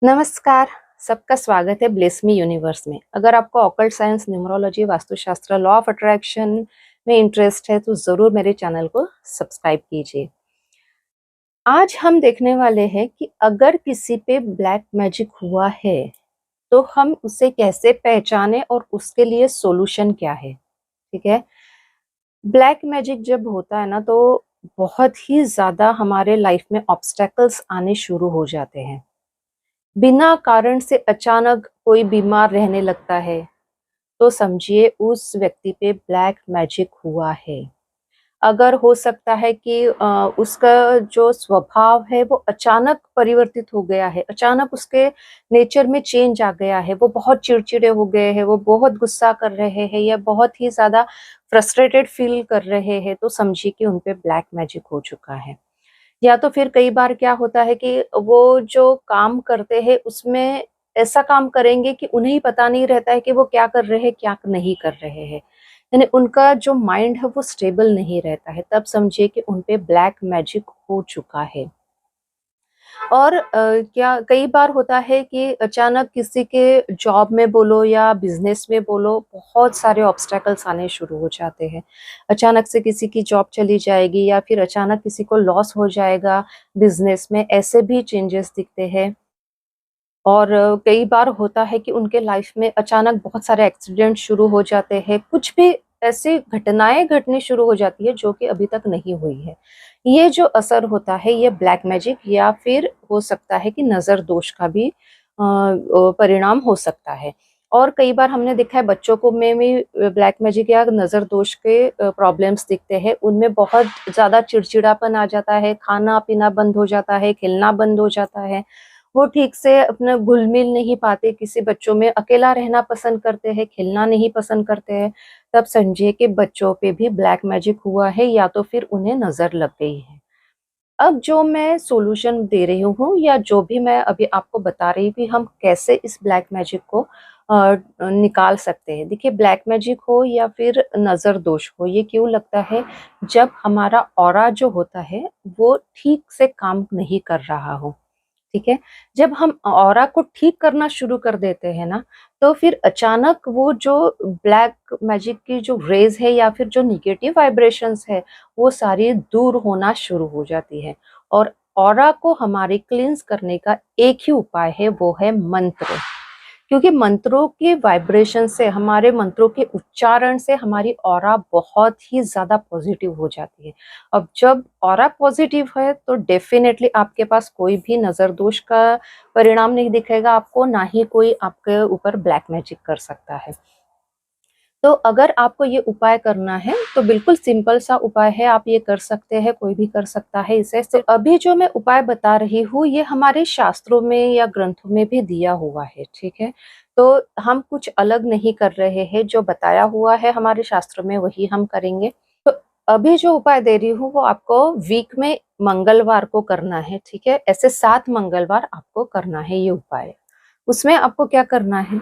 नमस्कार, सबका स्वागत है ब्लेसमी यूनिवर्स में। अगर आपको occult science, numerology, Vastushastra, law of attraction में इंटरेस्ट है तो ज़रूर मेरे चैनल को सब्सक्राइब कीजिए। आज हम देखने वाले हैं कि अगर किसी पे ब्लैक मैजिक हुआ है, तो हम उसे कैसे पहचानें और उसके लिए सॉल्यूशन क्या है, ठीक है? ब्लैक मैजिक जब होता है ना, तो बहुत ही ज़्यादा हमारे लाइफ में ऑब्स्टैकल्स आने शुरू हो जाते हैं। बिना कारण से अचानक कोई बीमार रहने लगता है, तो समझिए उस व्यक्ति पे ब्लैक मैजिक हुआ है। अगर हो सकता है कि उसका जो स्वभाव है वो अचानक परिवर्तित हो गया है, अचानक उसके नेचर में चेंज आ गया है, वो बहुत चिड़चिड़े हो गए हैं, वो बहुत गुस्सा कर रहे हैं या बहुत ही ज़्यादा फ्रस्ट्रेटेड फील कर रहे हैं, तो समझिए कि उन पे ब्लैक मैजिक हो चुका है। या तो फिर कई बार क्या होता है कि वो जो काम करते हैं उसमें ऐसा काम करेंगे कि उन्हें ही पता नहीं रहता है कि वो क्या कर रहे हैं, क्या नहीं कर रहे हैं। यानी उनका जो माइंड है वो स्टेबल नहीं रहता है, तब समझिए कि उन पे ब्लैक मैजिक हो चुका है। और क्या कई बार होता है कि अचानक किसी के जॉब में बोलो या बिज़नेस में बोलो, बहुत सारे ऑब्स्टैकल्स आने शुरू हो जाते हैं। अचानक से किसी की जॉब चली जाएगी या फिर अचानक किसी को लॉस हो जाएगा बिज़नेस में, ऐसे भी चेंजेस दिखते हैं। और कई बार होता है कि उनके लाइफ में अचानक बहुत सारे एक्सीडेंट शुरू हो जाते हैं, कुछ भी ऐसी घटनाएँ घटनी शुरू हो जाती है जो कि अभी तक नहीं हुई है। ये जो असर होता है ये ब्लैक मैजिक या फिर हो सकता है कि नज़र दोष का भी परिणाम हो सकता है। और कई बार हमने देखा है बच्चों को में भी ब्लैक मैजिक या नज़र दोष के प्रॉब्लम्स दिखते हैं। उनमें बहुत ज़्यादा चिड़चिड़ापन आ जाता है, खाना-पीना बंद हो जाता है, खेलना बंद हो जाता है। वो ठीक से अपना घुल-मिल नहीं पाते, किसी बच्चों में अकेला रहना पसंद करते हैं, खेलना नहीं पसंद करते हैं, तब समझिए कि बच्चों पे भी ब्लैक मैजिक हुआ है या तो फिर उन्हें नज़र लग गई है। अब जो मैं सॉल्यूशन दे रही हूँ या जो भी मैं अभी आपको बता रही हूँ कि हम कैसे इस ब्लैक मैजिक को निकाल सकते हैं। देखिए ब्लैक मैजिक हो या फिर नज़र दोष हो, ये क्यों लगता है? जब हमारा ऑरा जो होता है, वो ठीक से काम नहीं कर रहा हो। ठीक है? जब हम ऑरा को ठीक करना शुरू कर देते हैं ना, तो फिर अचानक वो जो ब्लैक मैजिक की जो रेज़ है या फिर जो नेगेटिव वाइब्रेशंस है, वो सारी दूर होना शुरू हो जाती है। और ऑरा को हमारे क्लींस करने का एक ही उपाय है, वो है मंत्र। क्योंकि मंत्रों के वाइब्रेशन से, हमारे मंत्रों के उच्चारण से हमारी ऑरा बहुत ही ज़्यादा पॉजिटिव हो जाती है। अब जब ऑरा पॉजिटिव है तो डेफ़िनेटली आपके पास कोई भी नज़र दोष का परिणाम नहीं दिखेगा आपको, ना ही कोई आपके ऊपर ब्लैक मैजिक कर सकता है। तो अगर आपको ये उपाय करना है तो बिल्कुल सिंपल सा उपाय है, आप ये कर सकते हैं, कोई भी कर सकता है इसे। तो अभी जो मैं उपाय बता रही हूँ ये हमारे शास्त्रों में या ग्रंथों में भी दिया हुआ है, ठीक है? तो हम कुछ अलग नहीं कर रहे हैं, जो बताया हुआ है हमारे शास्त्रों में वही हम करेंगे। तो अभी जो उपाय दे रही हूँ वो आपको वीक में मंगलवार को करना है, ठीक है? ऐसे 7 मंगलवार आपको करना है ये उपाय। उसमें आपको क्या करना है?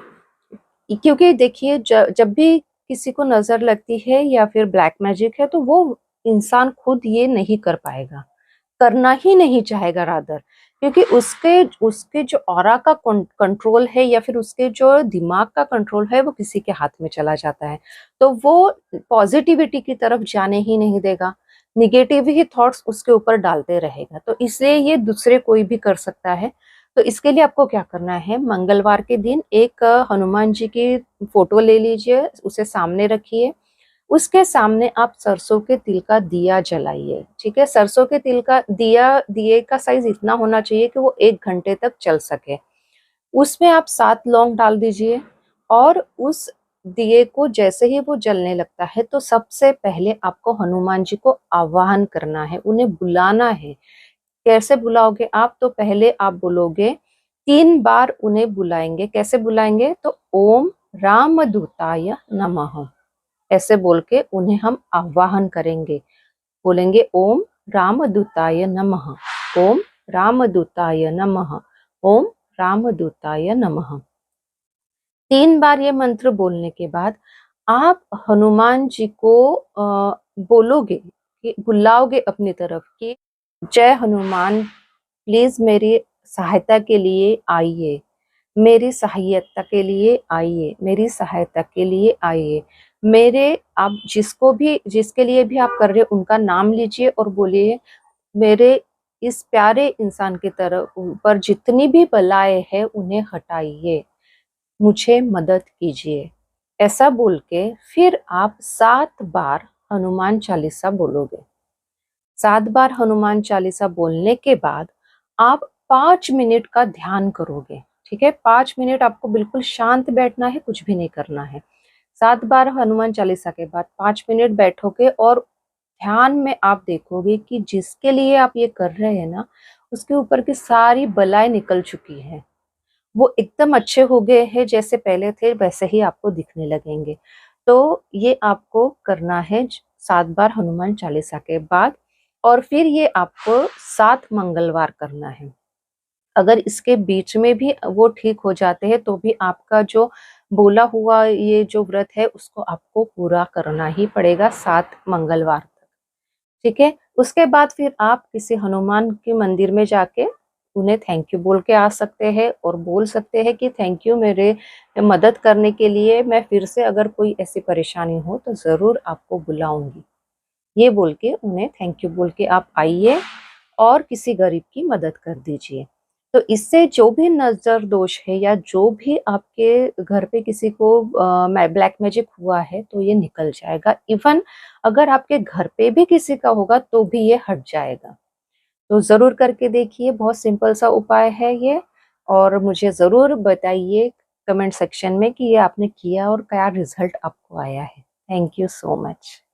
क्योंकि देखिए जब भी किसी को नज़र लगती है या फिर ब्लैक मैजिक है तो वो इंसान खुद ये नहीं कर पाएगा, करना ही नहीं चाहेगा रादर, क्योंकि उसके उसके जो ऑरा का कंट्रोल है या फिर उसके जो दिमाग का कंट्रोल है वो किसी के हाथ में चला जाता है। तो वो पॉजिटिविटी की तरफ जाने ही नहीं देगा, नेगेटिव ही थॉट्स उसके ऊपर डालते रहेगा। तो इसलिए ये दूसरे कोई भी कर सकता है। तो इसके लिए आपको क्या करना है, मंगलवार के दिन एक हनुमान जी की फोटो ले लीजिए, उसे सामने रखिए। उसके सामने आप सरसों के तिल का दिया जलाइए, ठीक है? सरसों के तिल का दिए का साइज़ इतना होना चाहिए कि वो 1 घंटे तक चल सके। उसमें आप 7 लौंग डाल दीजिए और उस दिए को जैसे ही वो जलने लगता है, तो सबसे पहले आपको हनुमान जी को आवाहन करना है, उन्हें बुलाना है। कैसे बुलाओगे आप? तो पहले आप बोलोगे, 3 बार उन्हें बुलाएँगे। कैसे बुलाएँगे? तो ओम रामदूताय नमः, ऐसे बोल के उन्हें हम आवाहन करेंगे। बोलेंगे ओम रामदूताय नमः, ओम रामदूताय नमः, ओम रामदूताय नमः। 3 बार ये मंत्र बोलने के बाद आप हनुमान जी को बोलोगे कि बुलाओगे अपनी तरफ कि जय हनुमान, प्लीज़ मेरी सहायता के लिए आइए, मेरी सहायता के लिए आइए, मेरी सहायता के लिए आइए। मेरे आप जिसके लिए भी आप कर रहे हो उनका नाम लीजिए और बोलिए, मेरे इस प्यारे इंसान की तरफ ऊपर जितनी भी बलाएं हैं उन्हें हटाइए, मुझे मदद कीजिए। ऐसा बोल के फिर आप 7 बार हनुमान चालीसा बोलोगे। 7 बार हनुमान चालीसा बोलने के बाद आप 5 मिनट का ध्यान करोगे। ठीक है, 5 मिनट आपको बिल्कुल शांत बैठना है, कुछ भी नहीं करना है। 7 बार हनुमान चालीसा के बाद 5 मिनट बैठोगे और ध्यान में आप देखोगे कि जिसके लिए आप ये कर रहे हैं ना, उसके ऊपर की सारी बलाएं निकल चुकी हैं। वो एकदम अच्छे हो गए हैं, जैसे पहले थे वैसे ही आपको दिखने लगेंगे। तो ये आपको करना है 7 बार हनुमान चालीसा के बाद, और फिर ये आपको 7 मंगलवार करना है। अगर इसके बीच में भी वो ठीक हो जाते हैं तो भी आपका जो बोला हुआ ये जो व्रत है उसको आपको पूरा करना ही पड़ेगा 7 मंगलवार तक। ठीक है, उसके बाद फिर आप किसी हनुमान के मंदिर में जाके उन्हें थैंक यू बोल के आ सकते हैं और बोल सकते हैं कि थैंक यू मेरे मदद करने के लिए, मैं फिर से अगर कोई ऐसी परेशानी हो तो ज़रूर आपको बुलाऊंगी। ये बोल के उन्हें थैंक यू बोल के आप आइए और किसी गरीब की मदद कर दीजिए। तो इससे जो भी नज़र दोष है या जो भी आपके घर पे किसी को ब्लैक मैजिक हुआ है तो ये निकल जाएगा। इवन अगर आपके घर पे भी किसी का होगा तो भी ये हट जाएगा। तो ज़रूर करके देखिए, बहुत सिंपल सा उपाय है ये, और मुझे ज़रूर बताइए कमेंट सेक्शन में कि ये आपने किया और क्या रिजल्ट आपको आया है। Thank you so much.